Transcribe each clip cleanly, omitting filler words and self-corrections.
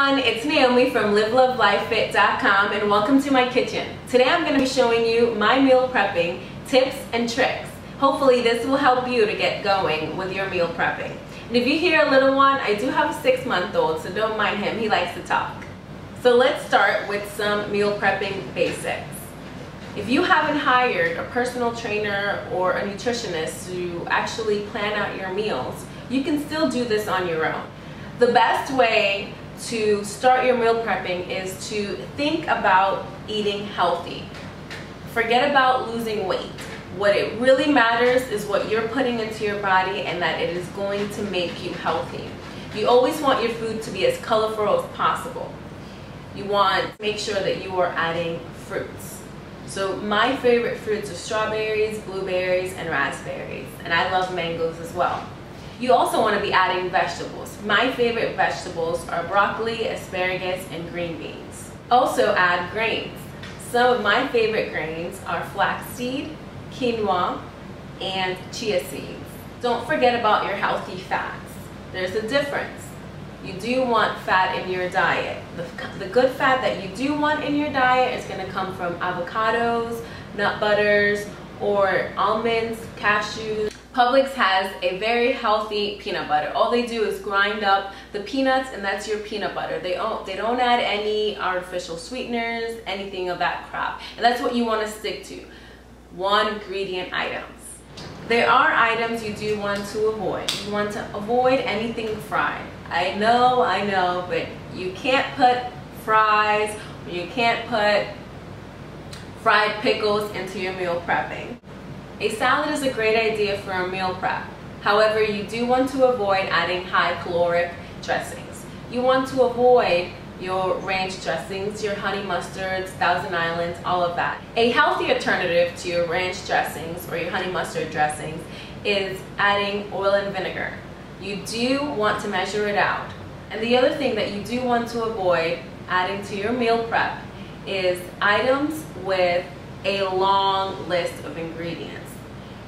everyone, it's Naomi from livelovelifefit.com and welcome to my kitchen. Today I'm going to be showing you my meal prepping tips and tricks. Hopefully this will help you to get going with your meal prepping. And if you hear a little one, I do have a 6-month-old, so don't mind him, he likes to talk. So let's start with some meal prepping basics. If you haven't hired a personal trainer or a nutritionist to actually plan out your meals, you can still do this on your own. The best way to start your meal prepping is to think about eating healthy. Forget about losing weight. What it really matters is what you're putting into your body and that it is going to make you healthy. You always want your food to be as colorful as possible. You want to make sure that you are adding fruits. So my favorite fruits are strawberries, blueberries, and raspberries. And I love mangoes as well. You also want to be adding vegetables. My favorite vegetables are broccoli, asparagus, and green beans. Also add grains. Some of my favorite grains are flaxseed, quinoa, and chia seeds. Don't forget about your healthy fats. There's a difference. You do want fat in your diet. The good fat that you do want in your diet is going to come from avocados, nut butters, or almonds, cashews. Publix has a very healthy peanut butter. All they do is grind up the peanuts and that's your peanut butter. They don't add any artificial sweeteners, anything of that crap. And that's what you want to stick to. 1 ingredient items. There are items you do want to avoid. You want to avoid anything fried. I know, but you can't put fries, or you can't put fried pickles into your meal prepping. A salad is a great idea for a meal prep. However, you do want to avoid adding high caloric dressings. You want to avoid your ranch dressings, your honey mustards, Thousand Islands, all of that. A healthy alternative to your ranch dressings or your honey mustard dressings is adding oil and vinegar. You do want to measure it out. And the other thing that you do want to avoid adding to your meal prep is items with a long list of ingredients.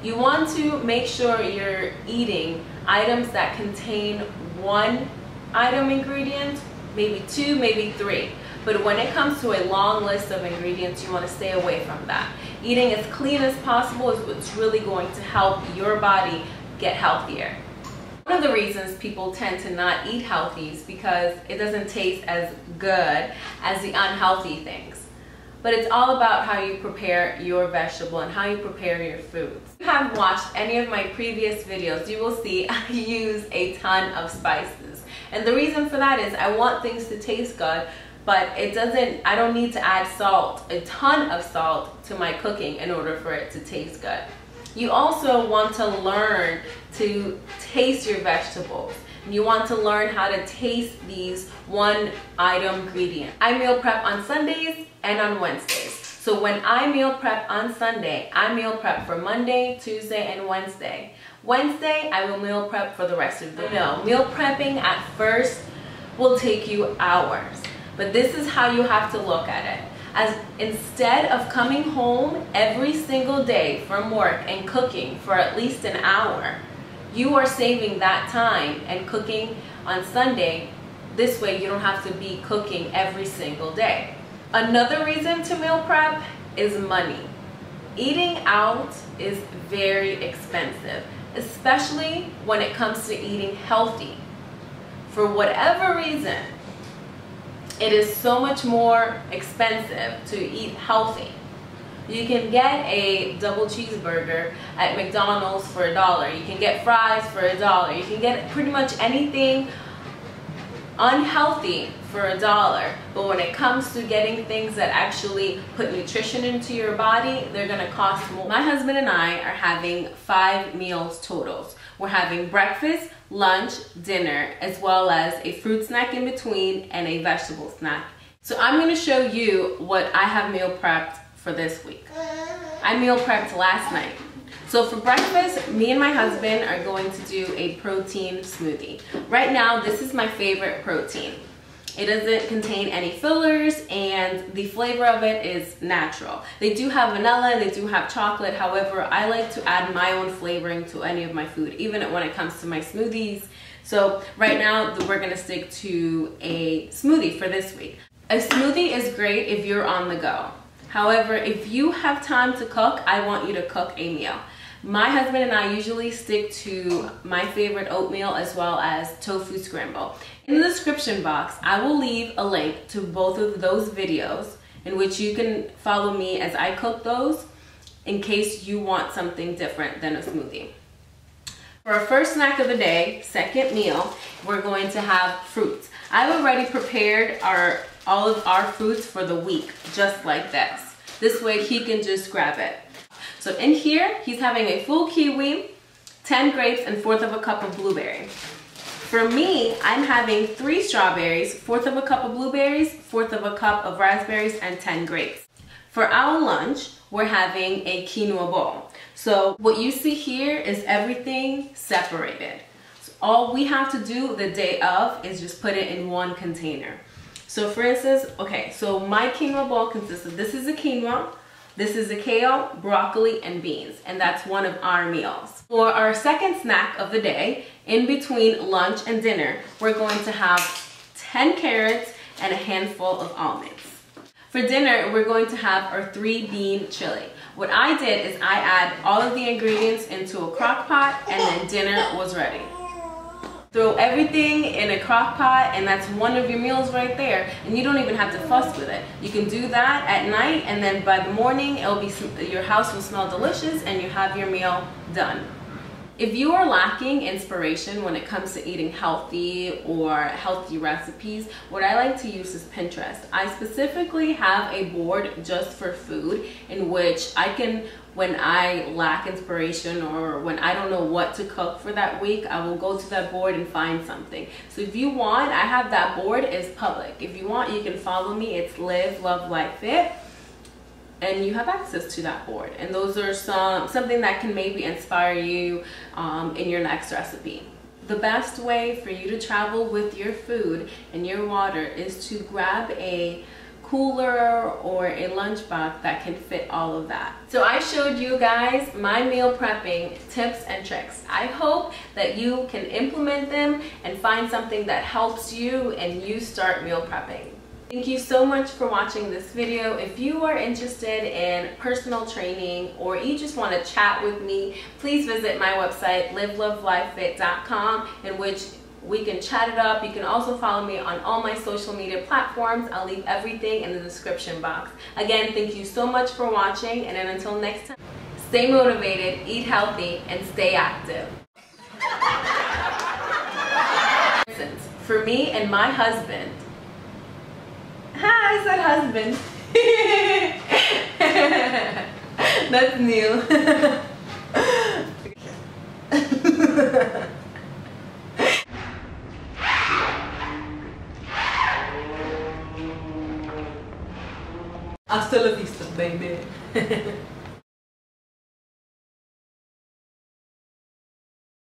You want to make sure you're eating items that contain 1 item ingredient, maybe 2, maybe 3. But when it comes to a long list of ingredients, you want to stay away from that. Eating as clean as possible is what's really going to help your body get healthier. One of the reasons people tend to not eat healthy is because it doesn't taste as good as the unhealthy things. But it's all about how you prepare your vegetable and how you prepare your foods. If you haven't watched any of my previous videos, you will see I use a ton of spices. And the reason for that is I want things to taste good, but I don't need to add salt, a ton of salt to my cooking in order for it to taste good. You also want to learn to taste your vegetables. You want to learn how to taste these 1 item ingredients. I meal prep on Sundays and on Wednesdays. So when I meal prep on Sunday, I meal prep for Monday, Tuesday, and Wednesday. Wednesday, I will meal prep for the rest of the day. No, meal prepping at first will take you hours. But this is how you have to look at it. As instead of coming home every single day from work and cooking for at least an hour, you are saving that time and cooking on Sunday. This way you don't have to be cooking every single day. Another reason to meal prep is money. Eating out is very expensive, especially when it comes to eating healthy. For whatever reason, it is so much more expensive to eat healthy. You can get a double cheeseburger at McDonald's for $1. You can get fries for $1. You can get pretty much anything unhealthy for $1. But when it comes to getting things that actually put nutrition into your body, they're gonna cost more. My husband and I are having 5 meals totals. We're having breakfast, lunch, dinner, as well as a fruit snack in between and a vegetable snack. So I'm gonna show you what I have meal prepped for this week. I meal prepped last night. So for breakfast, me and my husband are going to do a protein smoothie. Right now, this is my favorite protein. It doesn't contain any fillers and the flavor of it is natural. They do have vanilla, they do have chocolate. However, I like to add my own flavoring to any of my food, even when it comes to my smoothies. So right now we're gonna stick to a smoothie for this week. A smoothie is great if you're on the go. However, if you have time to cook, I want you to cook a meal. My husband and I usually stick to my favorite oatmeal as well as tofu scramble. In the description box, I will leave a link to both of those videos in which you can follow me as I cook those in case you want something different than a smoothie. For our first snack of the day, second meal, we're going to have fruits. I've already prepared all of our fruits for the week, just like this. This way he can just grab it. So in here, he's having a full kiwi, 10 grapes, and 1/4 of a cup of blueberry. For me, I'm having 3 strawberries, 1/4 of a cup of blueberries, 1/4 of a cup of raspberries, and 10 grapes. For our lunch, we're having a quinoa bowl. So what you see here is everything separated. So all we have to do the day of is just put it in one container. So for instance, okay, so my quinoa bowl consists of, this is a quinoa, this is a kale, broccoli, and beans, and that's one of our meals. For our second snack of the day, in between lunch and dinner, we're going to have 10 carrots and a handful of almonds. For dinner, we're going to have our 3-bean chili. What I did is I add all of the ingredients into a crock pot, and then dinner was ready. Throw everything in a crock pot, and that's one of your meals right there, and you don't even have to fuss with it. You can do that at night, and then by the morning your house will smell delicious and you have your meal done. If you are lacking inspiration when it comes to eating healthy or healthy recipes, what I like to use is Pinterest. I specifically have a board just for food in which I can, when I lack inspiration or when I don't know what to cook for that week, I will go to that board and find something. So if you want, I have that board, is public. If you want, you can follow me. It's Live, Love, Life, Fit. And you have access to that board. And those are something that can maybe inspire you in your next recipe. The best way for you to travel with your food and your water is to grab a cooler or a lunchbox that can fit all of that. So I showed you guys my meal prepping tips and tricks. I hope that you can implement them and find something that helps you and you start meal prepping. Thank you so much for watching this video. If you are interested in personal training or you just want to chat with me, please visit my website, livelovelifefit.com, in which we can chat it up. You can also follow me on all my social media platforms. I'll leave everything in the description box. Again, thank you so much for watching, and then until next time, stay motivated, eat healthy, and stay active. For me and my husband, I said husband. That's new. Hasta la vista, baby.